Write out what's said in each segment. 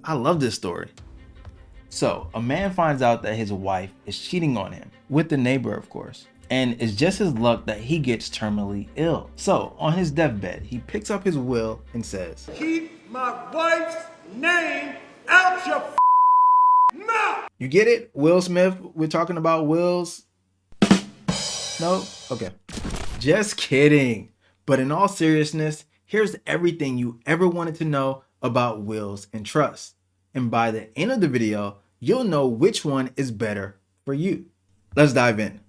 I love this story. So, a man finds out that his wife is cheating on him, with the neighbor of course, and it's just his luck that he gets terminally ill. So, on his deathbed, he picks up his will and says, "Keep my wife's name out your mouth." You get it? Will Smith, we're talking about wills. No? Okay. Just kidding. But in all seriousness, here's everything you ever wanted to know about wills and trusts. And by the end of the video, you'll know which one is better for you. Let's dive in.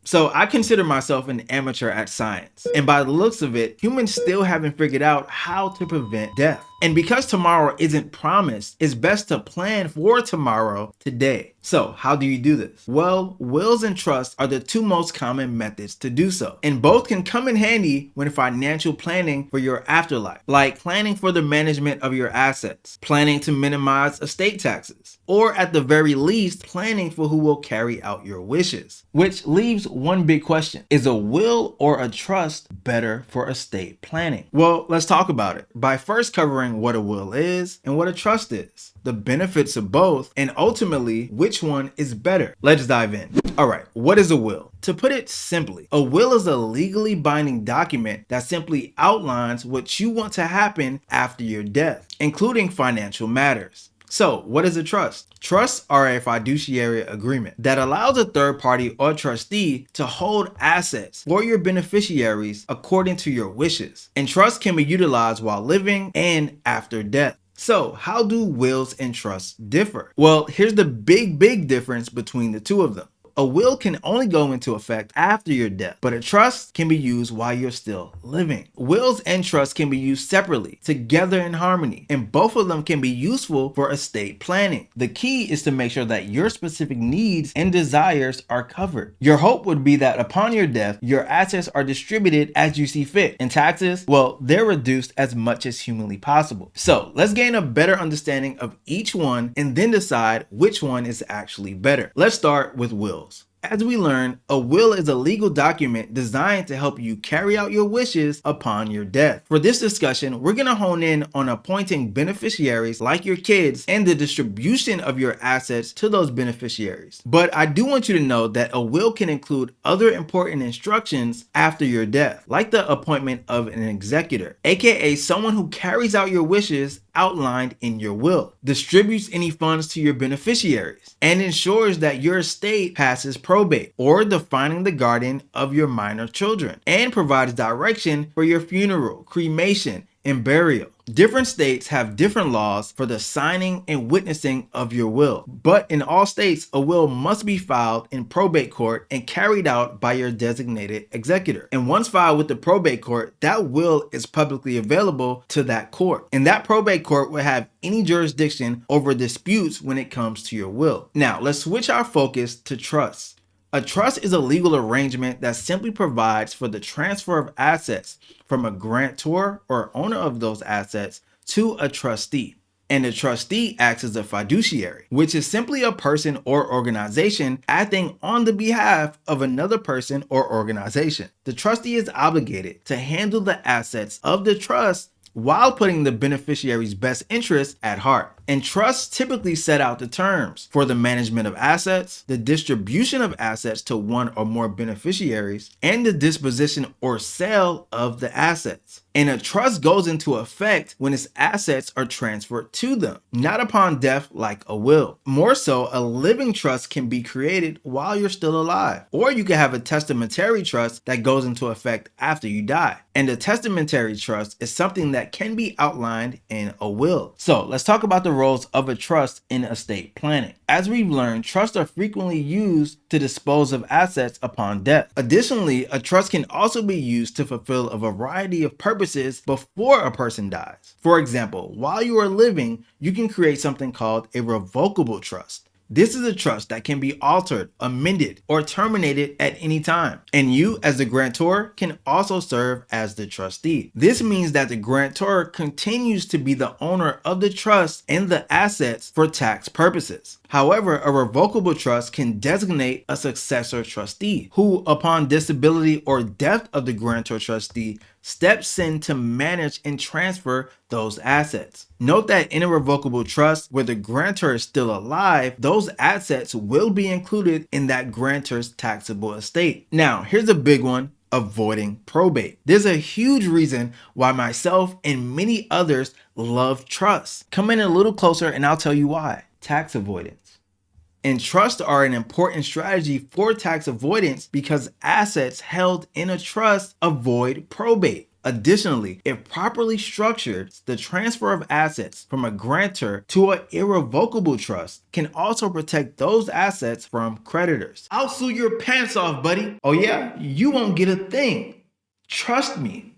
So I consider myself an amateur at science, and by the looks of it, humans still haven't figured out how to prevent death. And because tomorrow isn't promised, it's best to plan for tomorrow today. So how do you do this? Well, wills and trusts are the two most common methods to do so, and both can come in handy when financial planning for your afterlife, like planning for the management of your assets, planning to minimize estate taxes, or at the very least, planning for who will carry out your wishes. Which leaves one big question: is a will or a trust better for estate planning? Well, let's talk about it by first covering what a will is and what a trust is, the benefits of both, and ultimately which one is better. Let's dive in. All right, what is a will? To put it simply, a will is a legally binding document that simply outlines what you want to happen after your death, including financial matters. So, what is a trust? Trusts are a fiduciary agreement that allows a third party or trustee to hold assets for your beneficiaries according to your wishes. And trusts can be utilized while living and after death. So, how do wills and trusts differ? Well, here's the big difference between the two of them. A will can only go into effect after your death, but a trust can be used while you're still living. Wills and trusts can be used separately, together in harmony, and both of them can be useful for estate planning. The key is to make sure that your specific needs and desires are covered. Your hope would be that upon your death, your assets are distributed as you see fit, and taxes, well, they're reduced as much as humanly possible. So let's gain a better understanding of each one and then decide which one is actually better. Let's start with wills. As we learned, a will is a legal document designed to help you carry out your wishes upon your death. For this discussion, we're going to hone in on appointing beneficiaries like your kids and the distribution of your assets to those beneficiaries. But I do want you to know that a will can include other important instructions after your death, like the appointment of an executor, aka someone who carries out your wishes outlined in your will, distributes any funds to your beneficiaries, and ensures that your estate passes probate or defining the guardian of your minor children, and provides direction for your funeral, cremation, and burial. Different states have different laws for the signing and witnessing of your will, but in all states, a will must be filed in probate court and carried out by your designated executor. And once filed with the probate court, that will is publicly available to that court. And that probate court will have any jurisdiction over disputes when it comes to your will. Now, let's switch our focus to trusts. A trust is a legal arrangement that simply provides for the transfer of assets from a grantor or owner of those assets to a trustee. And the trustee acts as a fiduciary, which is simply a person or organization acting on the behalf of another person or organization. The trustee is obligated to handle the assets of the trust while putting the beneficiary's best interests at heart. And trusts typically set out the terms for the management of assets, the distribution of assets to one or more beneficiaries, and the disposition or sale of the assets. And a trust goes into effect when its assets are transferred to them, not upon death like a will. More so, a living trust can be created while you're still alive, or you can have a testamentary trust that goes into effect after you die. And a testamentary trust is something that can be outlined in a will. So let's talk about the roles of a trust in estate planning. As we've learned, trusts are frequently used to dispose of assets upon death. Additionally, a trust can also be used to fulfill a variety of purposes before a person dies. For example, while you are living, you can create something called a revocable trust. This is a trust that can be altered, amended, or terminated at any time. And you, as the grantor, can also serve as the trustee. This means that the grantor continues to be the owner of the trust and the assets for tax purposes. However, a revocable trust can designate a successor trustee who, upon disability or death of the grantor trustee, steps in to manage and transfer those assets. Note that in a revocable trust where the grantor is still alive, those assets will be included in that grantor's taxable estate. Now, here's a big one: avoiding probate. There's a huge reason why myself and many others love trusts. Come in a little closer and I'll tell you why. Tax avoidance. And trusts are an important strategy for tax avoidance because assets held in a trust avoid probate. Additionally, if properly structured, the transfer of assets from a grantor to an irrevocable trust can also protect those assets from creditors. I'll sue your pants off, buddy. Oh yeah? You won't get a thing. Trust me.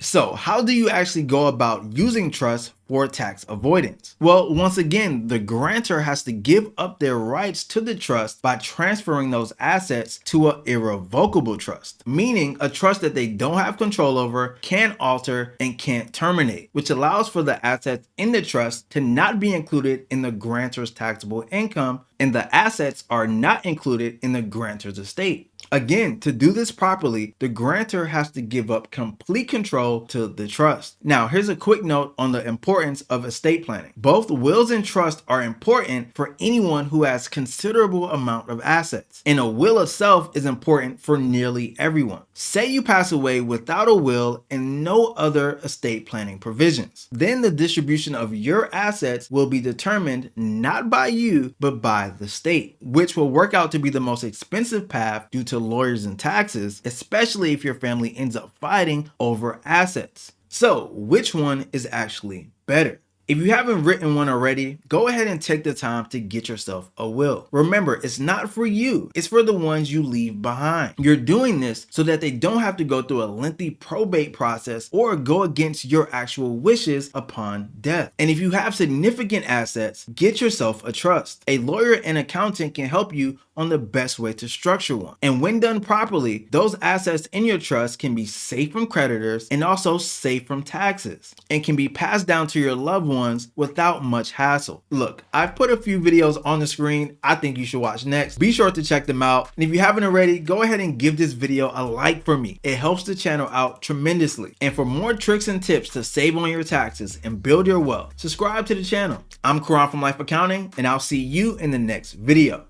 So, how do you actually go about using trusts for tax avoidance? Well, once again, the grantor has to give up their rights to the trust by transferring those assets to an irrevocable trust, meaning a trust that they don't have control over, can't alter, and can't terminate, which allows for the assets in the trust to not be included in the grantor's taxable income, and the assets are not included in the grantor's estate. Again, to do this properly, the grantor has to give up complete control to the trust. Now, here's a quick note on the importance of estate planning. Both wills and trusts are important for anyone who has considerable amount of assets, and a will itself is important for nearly everyone. Say you pass away without a will and no other estate planning provisions. Then the distribution of your assets will be determined not by you, but by the state, which will work out to be the most expensive path due to lawyers and taxes, especially if your family ends up fighting over assets. So, which one is actually better? If you haven't written one already, go ahead and take the time to get yourself a will. Remember, it's not for you, it's for the ones you leave behind. You're doing this so that they don't have to go through a lengthy probate process or go against your actual wishes upon death. And if you have significant assets, get yourself a trust. A lawyer and accountant can help you on the best way to structure one. And when done properly, those assets in your trust can be safe from creditors and also safe from taxes, and can be passed down to your loved ones without much hassle. Look, I've put a few videos on the screen I think you should watch next. Be sure to check them out. And if you haven't already, go ahead and give this video a like for me. It helps the channel out tremendously. And for more tricks and tips to save on your taxes and build your wealth, subscribe to the channel. I'm Karan from Life Accounting, and I'll see you in the next video.